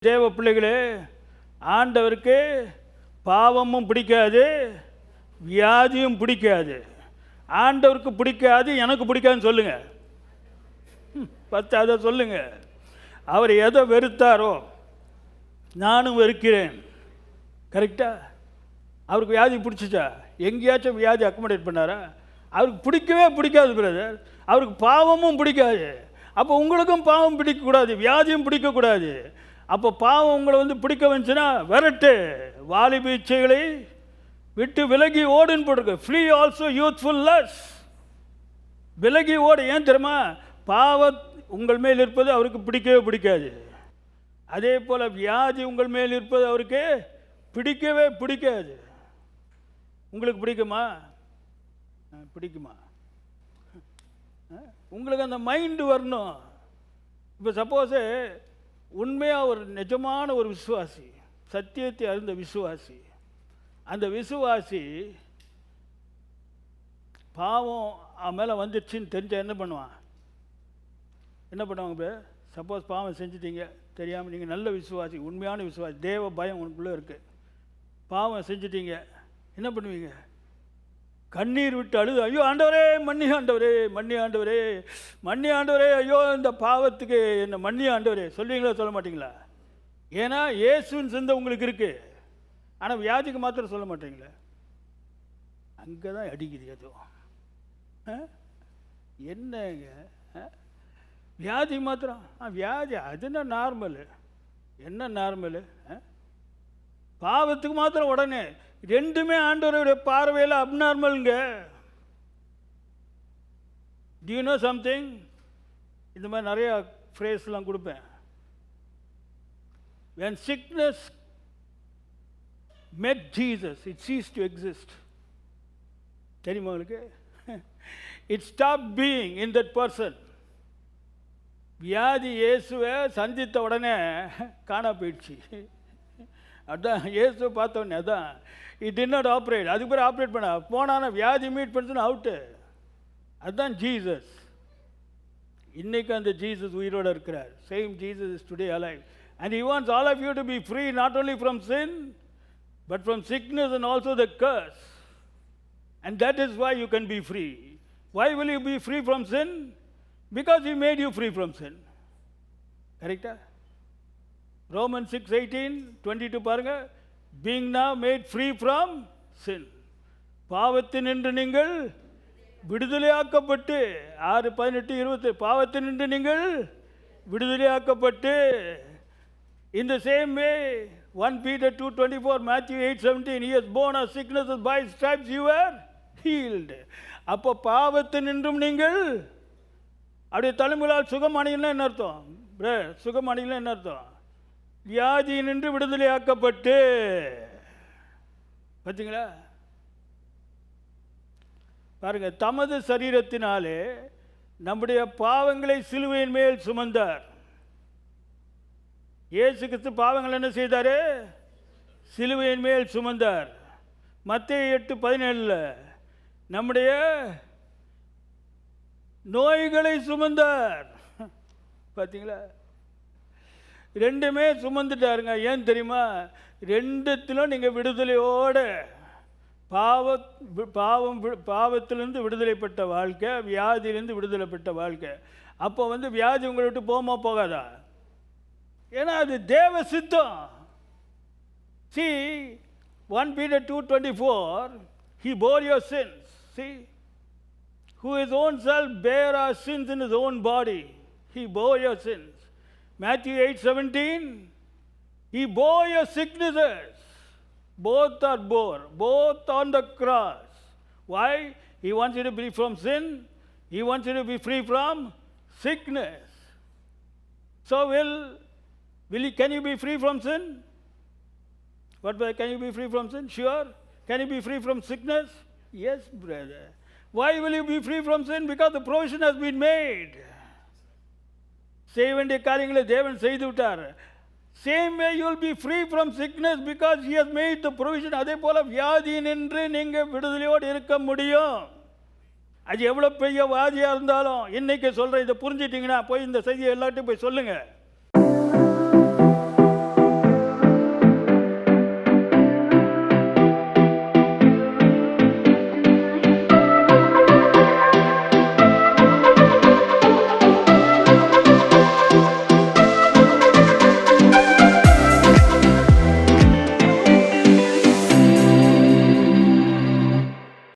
தேவ பிள்ளைகளே, ஆண்டவருக்கு பாவமும் பிடிக்காது, வியாதியும் பிடிக்காது. ஆண்டவருக்கு பிடிக்காது, எனக்கு பிடிக்காதுன்னு சொல்லுங்க. அதை சொல்லுங்க. அவர் எதை வெறுத்தாரோ நானும் வெறுக்கிறேன். கரெக்டா? அவருக்கு வியாதி பிடிச்சிச்சா? எங்கேயாச்சும் வியாதி அக்கமடேட் பண்ணாரா? அவருக்கு பிடிக்கவே பிடிக்காது பிரதர். அவருக்கு பாவமும் பிடிக்காது. அப்போ உங்களுக்கும் பாவம் பிடிக்கக்கூடாது, வியாதியும் பிடிக்கக்கூடாது. அப்போ பாவம் உங்களை பிடிக்க வந்துச்சுன்னா விரட்டு. வாலிப இச்சைகளை விட்டு விலகி ஓடுன்னு போட்டிருக்கு. Flea also youthfulness. விலகி ஓடு. ஏன் தெரியுமா? பாவம் உங்கள் மேல் இருப்பது அவருக்கு பிடிக்கவே பிடிக்காது. அதே போல் வியாதி உங்கள் மேல் இருப்பது அவருக்கு பிடிக்கவே பிடிக்காது. உங்களுக்கு பிடிக்குமா? பிடிக்குமா? உங்களுக்கு அந்த மைண்டு வரணும். இப்போ சப்போஸு உண்மையாக ஒரு நிஜமான ஒரு விசுவாசி, சத்தியத்தை அறிந்த விசுவாசி, அந்த விசுவாசி பாவம் அவன் மேலே வந்துடுச்சின்னு தெரிஞ்சால் என்ன பண்ணுவான்? என்ன பண்ணுவாங்க? சப்போஸ் பாவம் செஞ்சிட்டீங்க தெரியாமல், நீங்கள் நல்ல விசுவாசி, உண்மையான விசுவாசி, தேவ பயம் உனக்குள்ளே இருக்குது, பாவம் செஞ்சிட்டீங்க, என்ன பண்ணுவீங்க? கண்ணீர் விட்டு அழுது, ஐயோ ஆண்டவரே மன்னி, ஆண்டவரே மன்னி, ஆண்டவரே மன்னி, ஆண்டவரே, ஐயோ இந்த பாவத்துக்கு என்ன மன்னி ஆண்டவரே சொல்லுவீங்களா சொல்ல மாட்டீங்களா? ஏன்னா இயேசுன்னு சிந்தை உங்களுக்கு இருக்குது. ஆனால் வியாதிக்கு மாத்திரம் சொல்ல மாட்டீங்களா? அங்கே தான் அடிக்குது எதுவும். என்னங்க வியாதி மாத்திரம்? வியாதி அதுனா நார்மலு. என்ன நார்மலு? பாவத்துக்கு மாத்திரம் உடனே ரெண்டுமே ஆண்டவருடைய பார்வையில் அப்நார்மலுங்க. Do you know something? இந்த மாதிரி நிறையா ஃப்ரேஸ்லாம் கொடுப்பேன். when sickness met Jesus, it ceased to exist. தெரியுமா உங்களுக்கு? it stopped being in that person. வியாதி இயேசுவை சந்தித்த உடனே காணா போயிடுச்சு. அதான் இயேசு பார்த்தோன்னே அதான் இட் டிட் நாட் ஆப்ரேட். அதுக்கு பிறகு ஆப்ரேட் பண்ண போனானா வியாதி மீட் பண்ணுச்சுன்னா அவுட்டு. அதுதான் ஜீசஸ். இன்னைக்கு அந்த ஜீசஸ் உயிரோடு இருக்கிறார். Same Jesus is today alive. And he wants all of you to be free, not only from sin, but from sickness and also the curse. And that is why you can be free. Why will you be free from sin? Because he made you free from sin. Correct? Romans 6:18-22 பாருங்க. Being now made free from sin. பாவத்தினின்று நீங்கள் விடுதலையாக்கப்பட்டு 6:18-20 பாவத்தினின்று நீங்கள் விடுதலையாக்கப்பட்டு. In the same way, 1 Peter 2:24, Matthew 8:17, he has borne our sicknesses, by his stripes you were healed. அப்போ பாவத்தினின்றும் நீங்கள் அப்படியே தலைமுறையால் சுகமானீங்கன்னா என்ன அர்த்தம்? சுகமானீங்கன்னா என்ன அர்த்தம்? வியாதியினின்று விடுதலையாக்கப்பட்டு. பார்த்தீங்களா? பாருங்க, தமது சரீரத்தினாலே நம்முடைய பாவங்களை சிலுவையின் மேல் சுமந்தார். இயேசு கிறிஸ்து பாவங்கள் என்ன செய்தார்? சிலுவையின் மேல் சுமந்தார். மத்தேயு 8:17 நம்முடைய நோய்களை சுமந்தார். பார்த்தீங்களா? ரெண்டுமே சுமந்துட்டாருங்க. ஏன் தெரியுமா? ரெண்டுத்திலும் நீங்கள் விடுதலையோடு பாவத்திலிருந்து விடுதலைப்பட்ட வாழ்க்கை, வியாதியிலிருந்து விடுதலைப்பட்ட வாழ்க்கை. அப்போ வியாதி உங்களை விட்டு போகாதா? ஏன்னா அது தேவ சித்தம். See, 1 Peter 2:24, he bore your sins. See, who his own self bare our sins in his own body. He bore your sins. Matthew 8:17, he bore your sicknesses. Both are bore, both on the cross. Why? He wants you to be free from sin. He wants you to be free from sickness. So can you be free from sin? Can you be free from sin? Sure. Can you be free from sickness? Yes, brother. Why will you be free from sin? Because the provision has been made. செய்ய வேண்டிய காரியங்களை தேவன் செய்து விட்டார். Same way you will be free from sickness because he has made the provision. அதே போல வியாதியினின்று நீங்கள் விடுதலையோடு இருக்க முடியும். அது எவ்வளோ பெரிய வியாதியாக இருந்தாலும். இன்னைக்கு சொல்கிறேன், இதை புரிஞ்சிட்டிங்கன்னா போய் இந்த செய்தியை எல்லாத்தையும் போய் சொல்லுங்கள்.